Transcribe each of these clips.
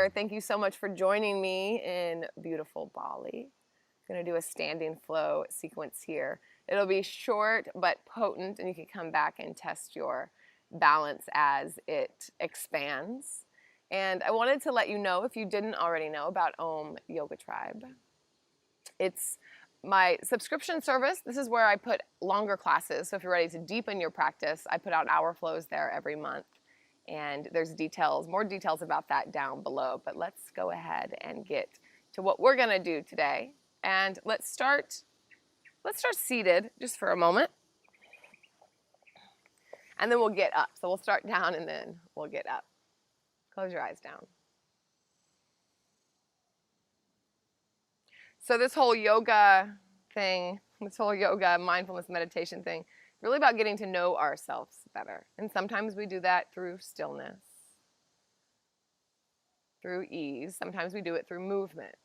here. Thank you so much for joining me in beautiful Bali. I'm going to do a standing flow sequence here. It'll be short but potent, and you can come back and test your balance as it expands. And I wanted to let you know, if you didn't already know, about Om Yoga Tribe. It's my subscription service. This is where I put longer classes. So if you're ready to deepen your practice, I put out hour flows there every month. And there's details, more details about that down below. But let's go ahead and get to what we're going to do today. And let's start seated just for a moment. And then we'll get up. So we'll start down and then we'll get up. Close your eyes down. So this whole yoga thing, this whole yoga mindfulness meditation thing, really about getting to know ourselves better. And sometimes we do that through stillness, through ease. Sometimes we do it through movement.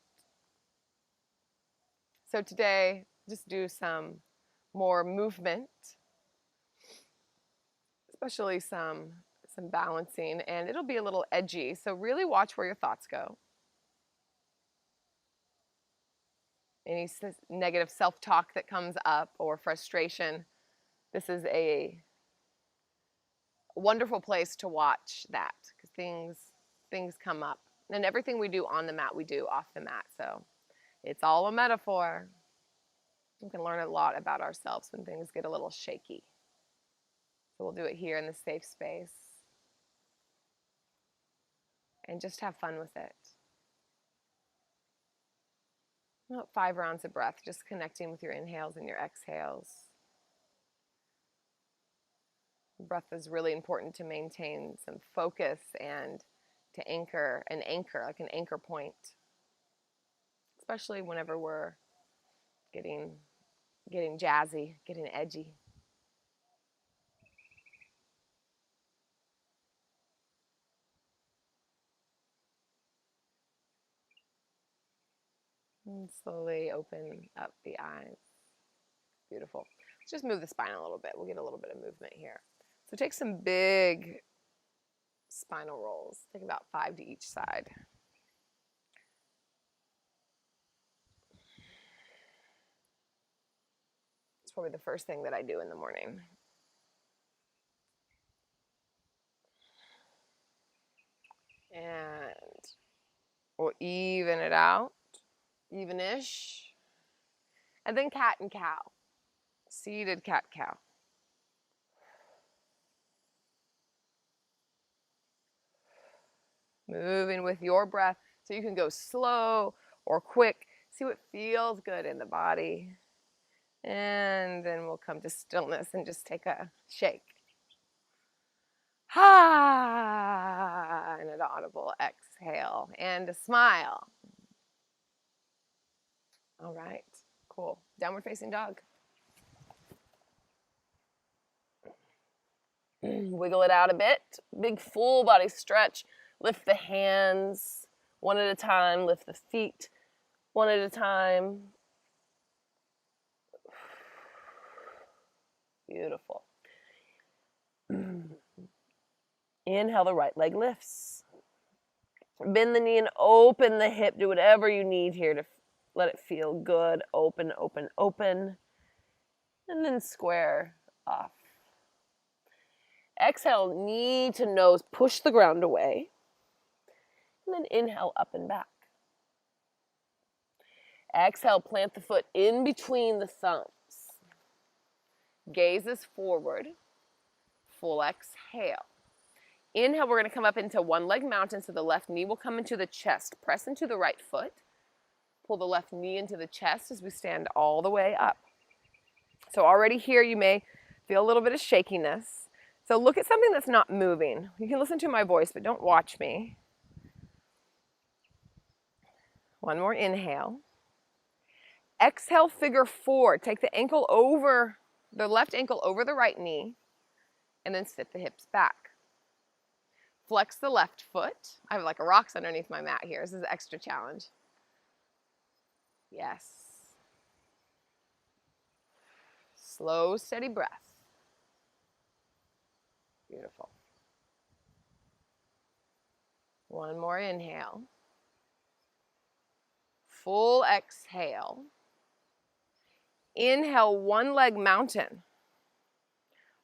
So today, just do some more movement, especially some balancing, and it'll be a little edgy. So really watch where your thoughts go. Any negative self-talk that comes up or frustration, this is a wonderful place to watch that, because things come up. And everything we do on the mat, we do off the mat. So it's all a metaphor. We can learn a lot about ourselves when things get a little shaky. So we'll do it here in the safe space. And just have fun with it. About 5 rounds of breath, just connecting with your inhales and your exhales. Breath is really important to maintain some focus and to anchor, like an anchor point. Especially whenever we're getting jazzy, getting edgy. And slowly open up the eyes. Beautiful. Let's just move the spine a little bit. We'll get a little bit of movement here. So take some big spinal rolls. Take about 5 to each side. It's probably the first thing that I do in the morning. And we'll even it out. Even-ish. And then cat and cow. Seated cat-cow. Moving with your breath. So you can go slow or quick. See what feels good in the body. And then we'll come to stillness and just take a shake. Ha! And an audible exhale. And a smile. All right, cool. Downward facing dog. Wiggle it out a bit. Big full body stretch. Lift the hands one at a time. Lift the feet one at a time. Beautiful. Inhale, the right leg lifts. Bend the knee and open the hip. Do whatever you need here to let it feel good. Open, open, open. And then square off. Exhale, knee to nose. Push the ground away. And then inhale, up and back. Exhale, plant the foot in between the thumbs. Gaze is forward. Full exhale. Inhale, we're going to come up into one leg mountain, so the left knee will come into the chest. Press into the right foot. Pull the left knee into the chest as we stand all the way up. So already here you may feel a little bit of shakiness. So look at something that's not moving. You can listen to my voice, but don't watch me. One more inhale. Exhale, figure 4. Take the ankle over, the left ankle over the right knee, and then sit the hips back. Flex the left foot. I have like a rocks underneath my mat here. This is an extra challenge. Yes. Slow, steady breath. Beautiful. One more inhale. Full exhale. Inhale, one leg mountain.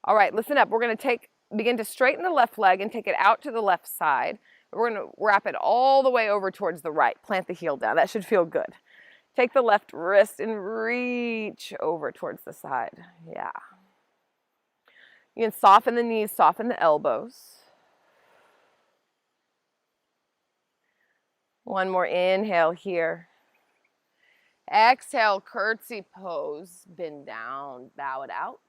All right, listen up. We're going to begin to straighten the left leg and take it out to the left side. We're going to wrap it all the way over towards the right. Plant the heel down. That should feel good. Take the left wrist and reach over towards the side. Yeah. You can soften the knees, soften the elbows. One more inhale here. Exhale, curtsy pose. Bend down, bow it out.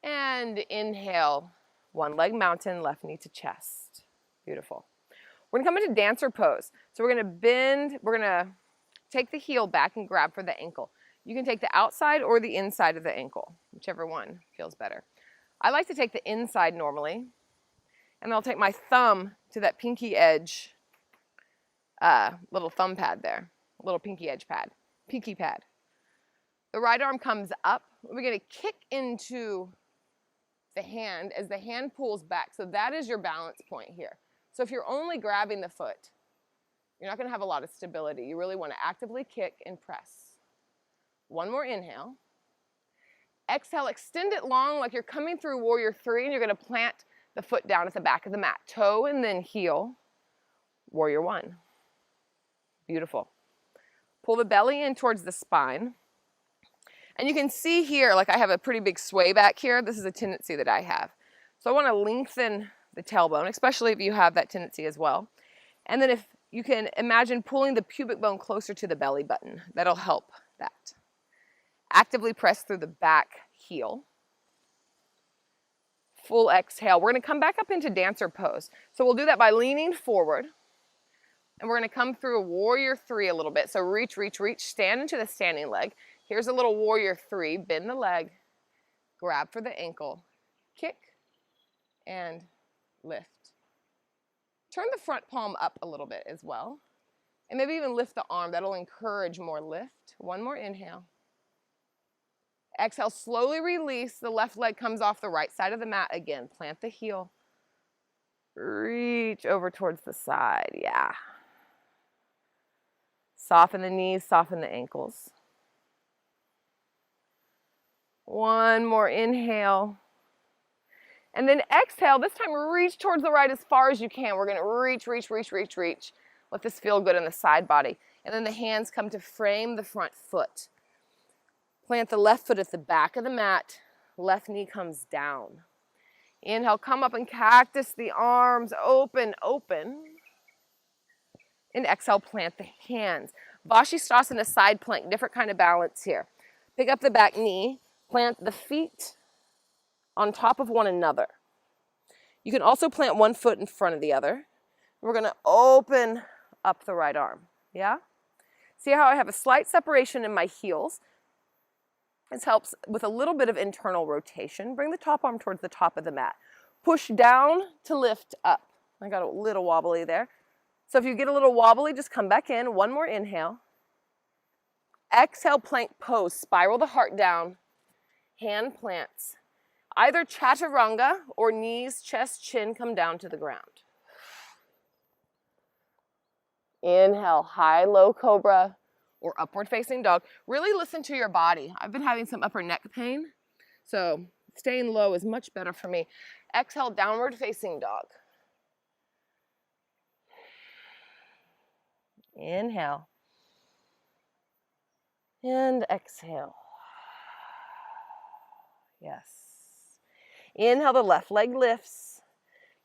And inhale, one leg mountain, left knee to chest. Beautiful. We're going to come into dancer pose. So we're going to bend, we're going to take the heel back and grab for the ankle. You can take the outside or the inside of the ankle, whichever one feels better. I like to take the inside normally, and I'll take my thumb to that pinky edge, little thumb pad there, little pinky edge pad, pinky pad. The right arm comes up. We're going to kick into the hand as the hand pulls back. So that is your balance point here. So if you're only grabbing the foot, you're not going to have a lot of stability. You really want to actively kick and press. One more inhale. Exhale, extend it long like you're coming through warrior three, and you're going to plant the foot down at the back of the mat. Toe and then heel, warrior one. Beautiful. Pull the belly in towards the spine. And you can see here, like I have a pretty big sway back here. This is a tendency that I have. So I want to lengthen the tailbone, especially if you have that tendency as well. And then if you can imagine pulling the pubic bone closer to the belly button, that'll help that. Actively press through the back heel. Full exhale. We're going to come back up into dancer pose. So we'll do that by leaning forward. And we're going to come through a warrior three a little bit. So reach, reach, reach, stand into the standing leg. Here's a little warrior three. Bend the leg, grab for the ankle, kick, and lift. Turn the front palm up a little bit as well. And maybe even lift the arm. That'll encourage more lift. One more inhale. Exhale, slowly release. The left leg comes off the right side of the mat again. Plant the heel. Reach over towards the side. Yeah. Soften the knees, soften the ankles. One more inhale. And then exhale. This time reach towards the right as far as you can. We're going to reach, reach, reach, reach, reach. Let this feel good in the side body. And then the hands come to frame the front foot. Plant the left foot at the back of the mat. Left knee comes down. Inhale, come up and cactus the arms. Open, open. And exhale, plant the hands. Vashisthasana side plank, different kind of balance here. Pick up the back knee. Plant the feet on top of one another. You can also plant one foot in front of the other. We're going to open up the right arm. Yeah? See how I have a slight separation in my heels? This helps with a little bit of internal rotation. Bring the top arm towards the top of the mat. Push down to lift up. I got a little wobbly there. So if you get a little wobbly, just come back in. One more inhale. Exhale, plank pose. Spiral the heart down. Hand plants. Either chaturanga or knees, chest, chin come down to the ground. Inhale, high, low cobra or upward facing dog. Really listen to your body. I've been having some upper neck pain, so staying low is much better for me. Exhale, downward facing dog. Inhale. And exhale. Yes. Inhale, the left leg lifts.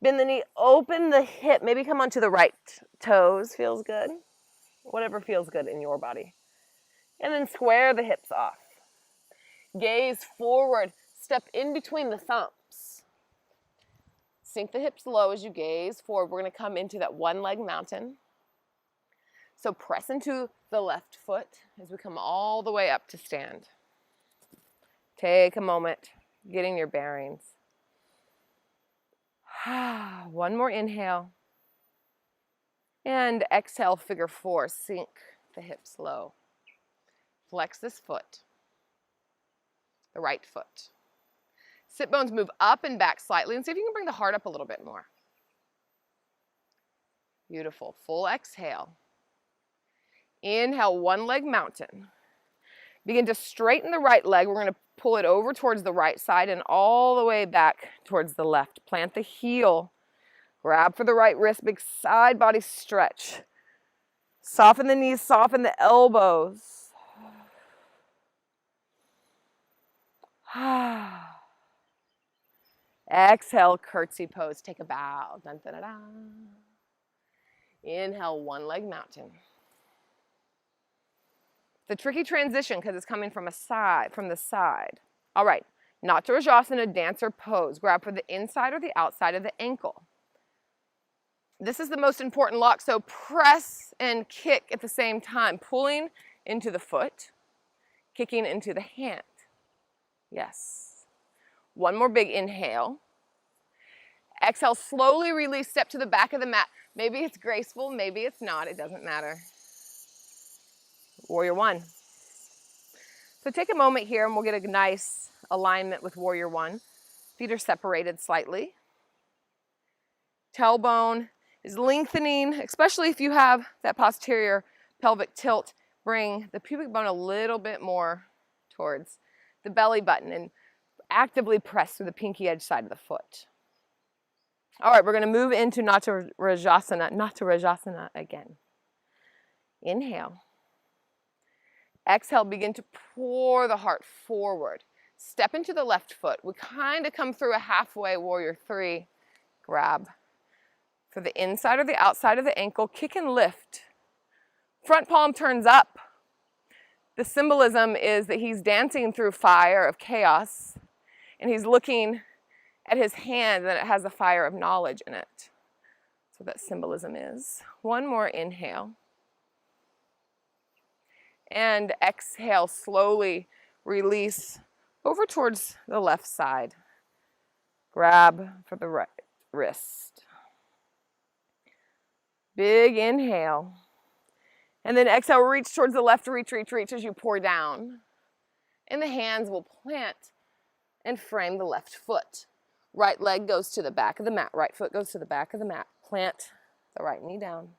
Bend the knee, open the hip. Maybe come onto the right toes. Feels good. Whatever feels good in your body. And then square the hips off. Gaze forward. Step in between the thumbs. Sink the hips low as you gaze forward. We're going to come into that one leg mountain. So press into the left foot as we come all the way up to stand. Take a moment, getting your bearings. One more inhale. And exhale, figure four. Sink the hips low. Flex this foot, the right foot. Sit bones move up and back slightly, and see if you can bring the heart up a little bit more. Beautiful. Full exhale. Inhale, one leg mountain. Begin to straighten the right leg. We're going to pull it over towards the right side and all the way back towards the left. Plant the heel. Grab for the right wrist. Big side body stretch. Soften the knees, soften the elbows. Exhale, curtsy pose. Take a bow. Dun, dun, dun, dun. Inhale, one leg mountain. It's a tricky transition because it's coming from the side. All right, Natarajasana, dancer pose. Grab for the inside or the outside of the ankle. This is the most important lock, so press and kick at the same time, pulling into the foot, kicking into the hand. Yes. One more big inhale. Exhale, slowly release, step to the back of the mat. Maybe it's graceful, maybe it's not, it doesn't matter. Warrior one. So take a moment here and we'll get a nice alignment with Warrior one. Feet are separated slightly. Tailbone is lengthening, especially if you have that posterior pelvic tilt. Bring the pubic bone a little bit more towards the belly button and actively press through the pinky edge side of the foot. All right, we're going to move into Natarajasana again. Inhale. Exhale, begin to pour the heart forward. Step into the left foot. We kind of come through a halfway Warrior three. Grab for the inside or the outside of the ankle. Kick and lift. Front palm turns up. The symbolism is that he's dancing through fire of chaos, and he's looking at his hand and it has the fire of knowledge in it. That's what that symbolism is. One more inhale. And exhale, slowly release over towards the left side. Grab for the right wrist. Big inhale. And then exhale, reach towards the left, reach as you pour down. And the hands will plant and frame the left foot. Right leg goes to the back of the mat. Right foot goes to the back of the mat. Plant the right knee down.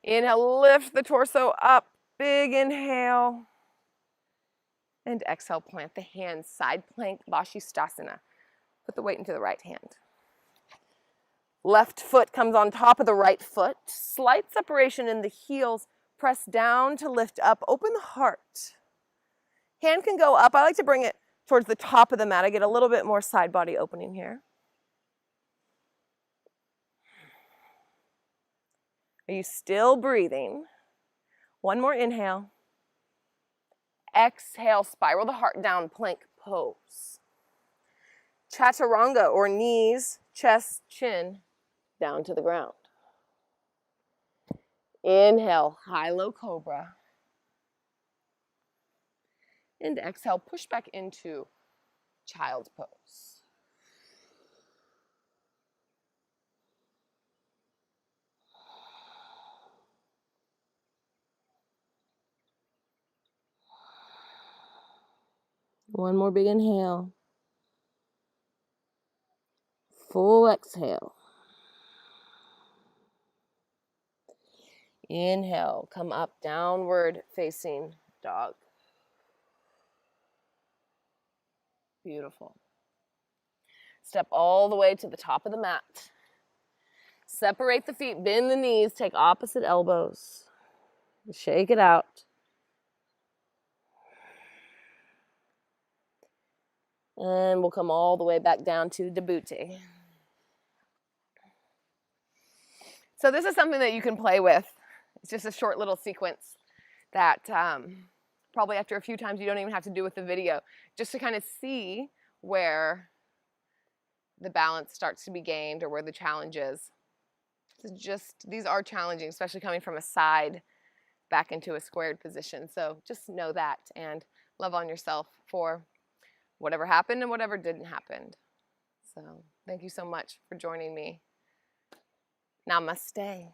Inhale, lift the torso up. Big inhale. And exhale, plant the hands. Side plank, Vashisthasana. Put the weight into the right hand. Left foot comes on top of the right foot. Slight separation in the heels. Press down to lift up. Open the heart. Hand can go up. I like to bring it towards the top of the mat. I get a little bit more side body opening here. Are you still breathing? One more inhale. Exhale, spiral the heart down, plank pose. Chaturanga, or knees, chest, chin, down to the ground. Inhale, high-low cobra. And exhale, push back into child's pose. One more big inhale. Full exhale. Inhale, come up, downward facing dog. Beautiful. Step all the way to the top of the mat. Separate the feet, bend the knees, take opposite elbows. Shake it out. And we'll come all the way back down to Debute. So this is something that you can play with. It's just a short little sequence that probably after a few times you don't even have to do with the video, just to kind of see where the balance starts to be gained or where the challenge is. These are challenging, especially coming from a side back into a squared position. So just know that and love on yourself for whatever happened and whatever didn't happen. So thank you so much for joining me. Namaste.